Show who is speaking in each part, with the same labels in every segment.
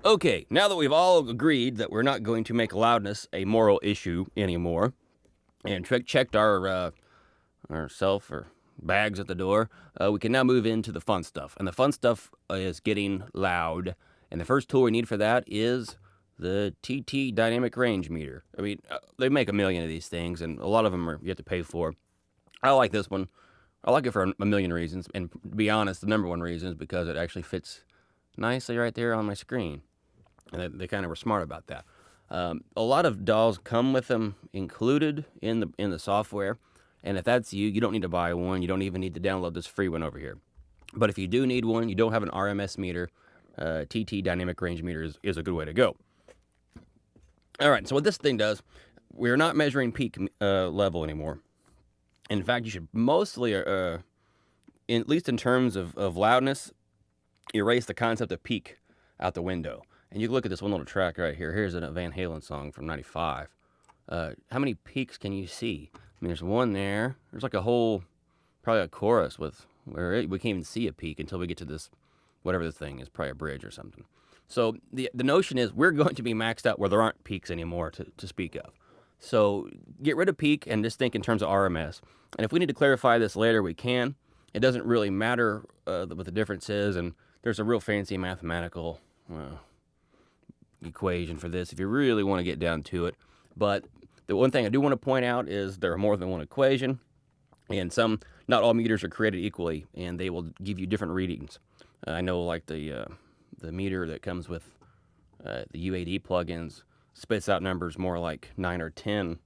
Speaker 1: Okay, now that we've all agreed that we're not going to make loudness a moral issue anymore, and checked our self or bags at the door, we can now move into the fun stuff. And the fun stuff is getting loud. And the first tool we need for that is the TT dynamic range meter. I mean, they make a million of these things, and a lot of them you have to pay for. I like this one. I like it for a million reasons. And to be honest, the number one reason is because it actually fits nicely right there on my screen. And they kind of were smart about that. A lot of DAWs come with them included in the software, and if that's you, you don't need to buy one. You don't even need to download this free one over here. But if you do need one, you don't have an RMS meter, TT dynamic range meter is a good way to go. All right, so what this thing does, we're not measuring peak level anymore. In fact, you should mostly, at least in terms of loudness, erase the concept of peak out the window. And you can look at this one little track right here. Here's a Van Halen song from '95. How many peaks can you see? I mean, there's one there. There's like a whole, probably a chorus with where we can't even see a peak until we get to this, whatever the thing is, probably a bridge or something. So the notion is we're going to be maxed out where there aren't peaks anymore to speak of. So get rid of peak and just think in terms of RMS. And if we need to clarify this later, we can. It doesn't really matter what the difference is, and there's a real fancy mathematical equation for this if you really want to get down to it. But the one thing I do want to point out is there are more than one equation, and not all meters are created equally, and they will give you different readings. I know, like the meter that comes with the UAD plugins spits out numbers more like 9 or 10,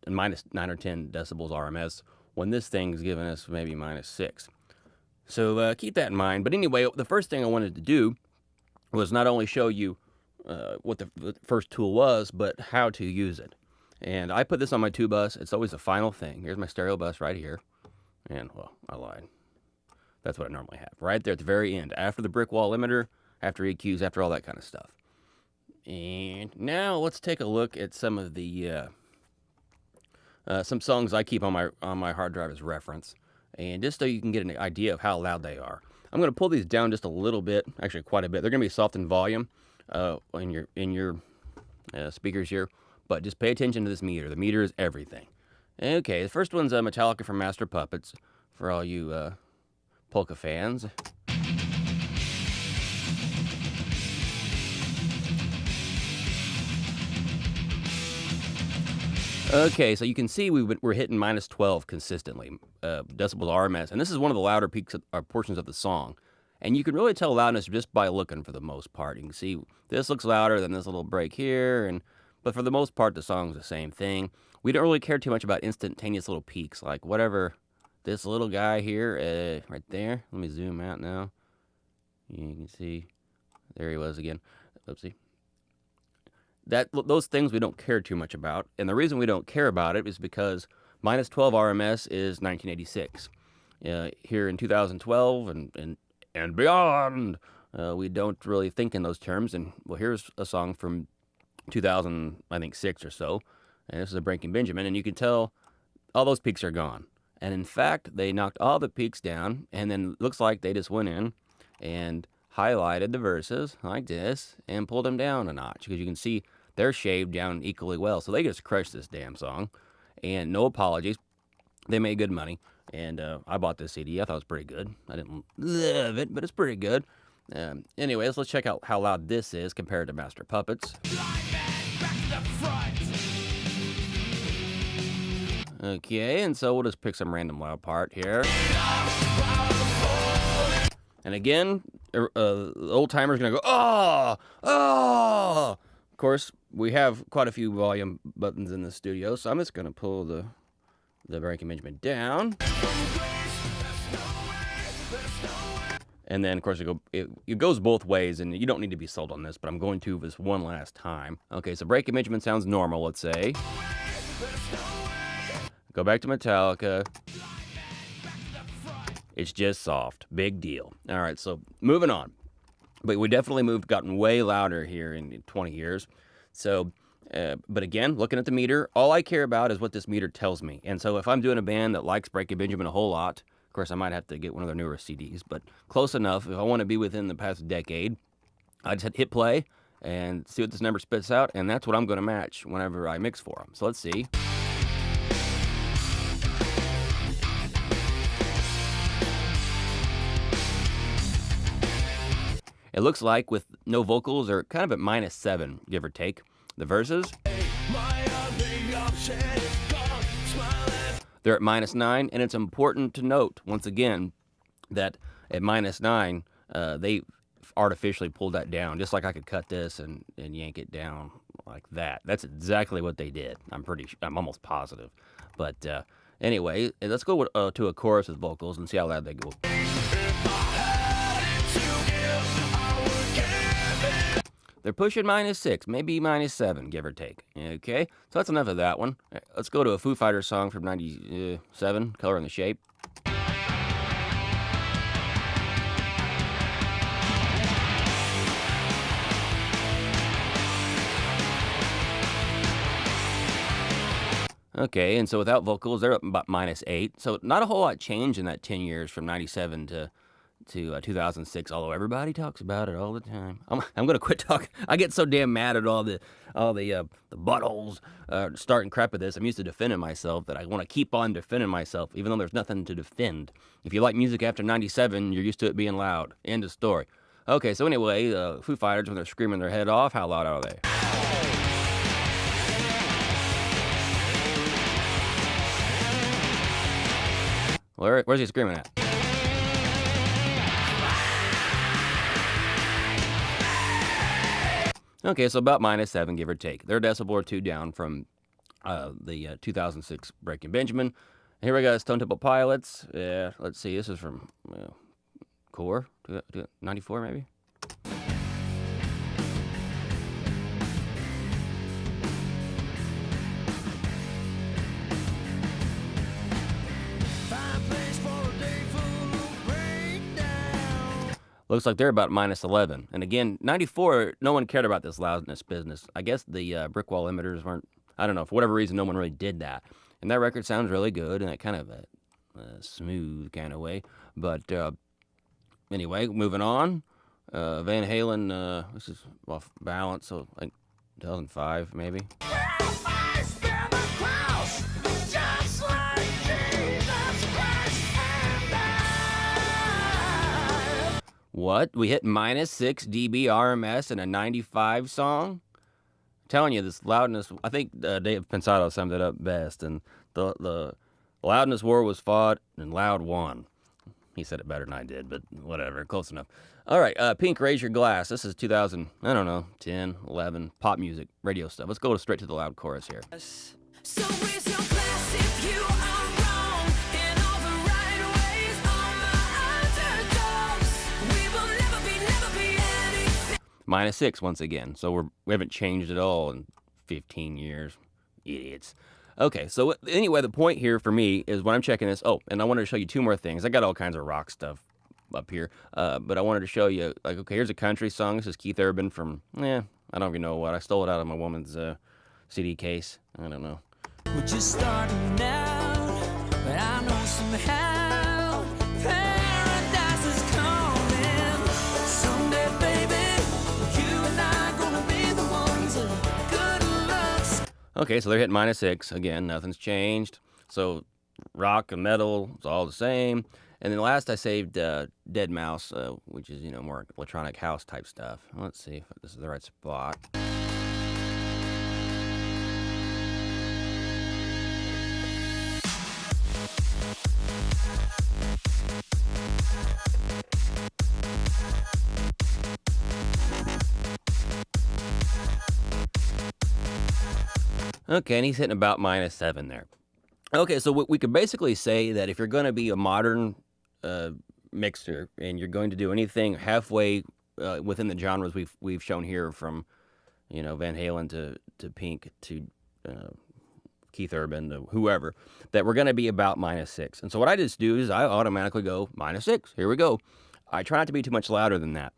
Speaker 1: minus 9 or 10 decibels RMS, when this thing's giving us maybe minus 6. So keep that in mind. But anyway, the first thing I wanted to do was not only show you what the first tool was, but how to use it. And I put this on my 2-bus. It's always the final thing. Here's my stereo bus right here. And, well, I lied. That's what I normally have. Right there at the very end, after the brick wall limiter, after EQs, after all that kind of stuff. And now let's take a look at some of the some songs I keep on my hard drive as reference. And just so you can get an idea of how loud they are. I'm going to pull these down just a little bit, actually quite a bit. They're going to be soft in volume in your speakers here, but just pay attention to this meter. The meter is everything. Okay, the first one's Metallica from Master Puppets for all you polka fans. Okay, so you can see we're hitting minus 12 consistently, decibels RMS, and this is one of the louder peaks portions of the song. And you can really tell loudness just by looking for the most part. You can see this looks louder than this little break here, but for the most part, the song's the same thing. We don't really care too much about instantaneous little peaks, like whatever this little guy here, right there. Let me zoom out now. You can see, there he was again. Oopsie. Those things we don't care too much about, and the reason we don't care about it is because minus 12 RMS is 1986. Here in 2012 and beyond, we don't really think in those terms. And well, here's a song from 2006 or so, and this is a Breaking Benjamin, and you can tell all those peaks are gone. And in fact, they knocked all the peaks down, and then it looks like they just went in and highlighted the verses like this and pulled them down a notch, because you can see they're shaved down equally well. So they just crushed this damn song, and no apologies. They made good money, and I bought this CD. I thought it was pretty good. I didn't love it, but it's pretty good. Anyways, let's check out how loud this is compared to Master Puppets. Okay, and so we'll just pick some random loud part here. And again, the old timer's gonna go, oh, oh. Of course, we have quite a few volume buttons in the studio, so I'm just gonna pull the Breaking Benjamin down. And then, of course, it goes both ways, and you don't need to be sold on this, but I'm going to this one last time. Okay, so Breaking Benjamin sounds normal, let's say. Go back to Metallica. It's just soft. Big deal. All right, so moving on. But we definitely gotten way louder here in 20 years. So, but again, looking at the meter, all I care about is what this meter tells me. And so if I'm doing a band that likes Breaking Benjamin a whole lot, of course, I might have to get one of their newer CDs, but close enough. If I want to be within the past decade, I just hit play and see what this number spits out, and that's what I'm going to match whenever I mix for them. So let's see. It looks like with no vocals, they're kind of at -7, give or take. The verses, they're at -9, and it's important to note, once again, that at -9, they artificially pulled that down, just like I could cut this and yank it down like that. That's exactly what they did. I'm almost positive. But anyway, let's go to a chorus with vocals and see how loud they go. They're pushing -6, maybe -7, give or take. Okay, so that's enough of that one. Let's go to a Foo Fighters song from '97, Color and the Shape. Okay, and so without vocals, they're up about -8. So not a whole lot changed in that 10 years from '97 to 2006, although everybody talks about it all the time. I'm gonna quit talking. I get so damn mad at all the buttholes starting crap with this. I'm used to defending myself that I want to keep on defending myself, even though there's nothing to defend. If you like music after '97, you're used to it being loud. End of story. Okay, so anyway, Foo Fighters, when they're screaming their head off, how loud are they? Where's he screaming at? Okay, so about -7, give or take. They're a decibel or 2 down from the 2006 Breaking Benjamin. Here we got Stone Temple Pilots. Yeah, let's see. This is from Core, 94 maybe? Looks like they're about -11. And again, 94, no one cared about this loudness business. I guess the brick wall emitters weren't, I don't know, for whatever reason, no one really did that. And that record sounds really good in that kind of a smooth kind of way. But anyway, moving on. Van Halen, this is off Balance, so like 2005 maybe. What? We hit -6 dB RMS in a 95 song? I'm telling you, this loudness, I think Dave Pensado summed it up best, and the loudness war was fought, and loud won. He said it better than I did, but whatever, close enough. All right, Pink, Raise Your Glass. This is 2000, I don't know, 10, 11, pop music, radio stuff. Let's go straight to the loud chorus here.
Speaker 2: So raise your glass if you are wrong in all the right ways. All the underdogs, we will never be anything.
Speaker 1: -6 once again, so we haven't changed at all in 15 years. Idiots. Okay, so anyway, the point here for me is when I'm checking this, and I wanted to show you 2 more things. I got all kinds of rock stuff up here, but I wanted to show you, like, okay, here's a country song. This is Keith Urban from, I don't even know what. I stole it out of my woman's CD case. I don't know.
Speaker 2: We're just starting out, but I know somehow paradise is coming. Someday, baby, you and I gonna be the ones that good looks.
Speaker 1: Okay, so they're hitting -6. Again, nothing's changed. So rock and metal, it's all the same. And then last I saved Dead Mouse, which is, more electronic house type stuff. Let's see if this is the right spot. Okay, and he's hitting about -7 there. Okay, so we could basically say that if you're going to be a modern mixer and you're going to do anything halfway within the genres we've shown here, from Van Halen to Pink to Keith Urban to whoever, that we're going to be about -6. And so what I just do is I automatically go -6. Here we go. I try not to be too much louder than that.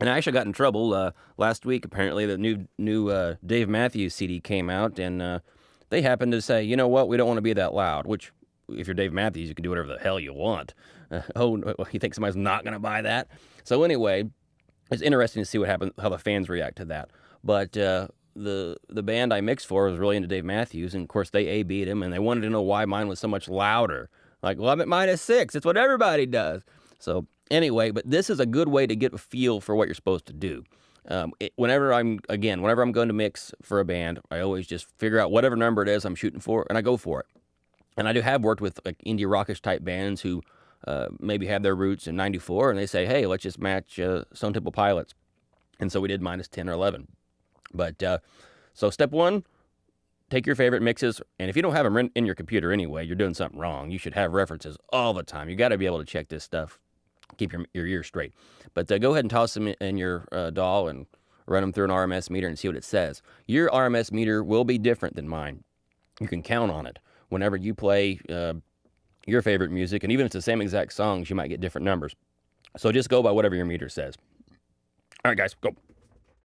Speaker 1: And I actually got in trouble last week. Apparently, the new Dave Matthews CD came out, and they happened to say, you know what, we don't want to be that loud. Which, if you're Dave Matthews, you can do whatever the hell you want. You think somebody's not going to buy that? So anyway, it's interesting to see what happens, how the fans react to that. But the band I mixed for was really into Dave Matthews, and of course they A-B'd him, and they wanted to know why mine was so much louder. Like, well, I'm at -6. It's what everybody does. So anyway, but this is a good way to get a feel for what you're supposed to do. Whenever I'm going to mix for a band, I always just figure out whatever number it is I'm shooting for, and I go for it. And I do have worked with like indie rockish type bands who maybe have their roots in '94, and they say, "Hey, let's just match Stone Temple Pilots," and so we did -10 or 11. But so step one, take your favorite mixes, and if you don't have them in your computer anyway, you're doing something wrong. You should have references all the time. You got to be able to check this stuff, keep your ears straight. But go ahead and toss them in your DAW and run them through an RMS meter and see what it says. Your RMS meter will be different than mine. You can count on it. Whenever you play your favorite music, and even if it's the same exact songs, you might get different numbers. So just go by whatever your meter says. All right, guys, go.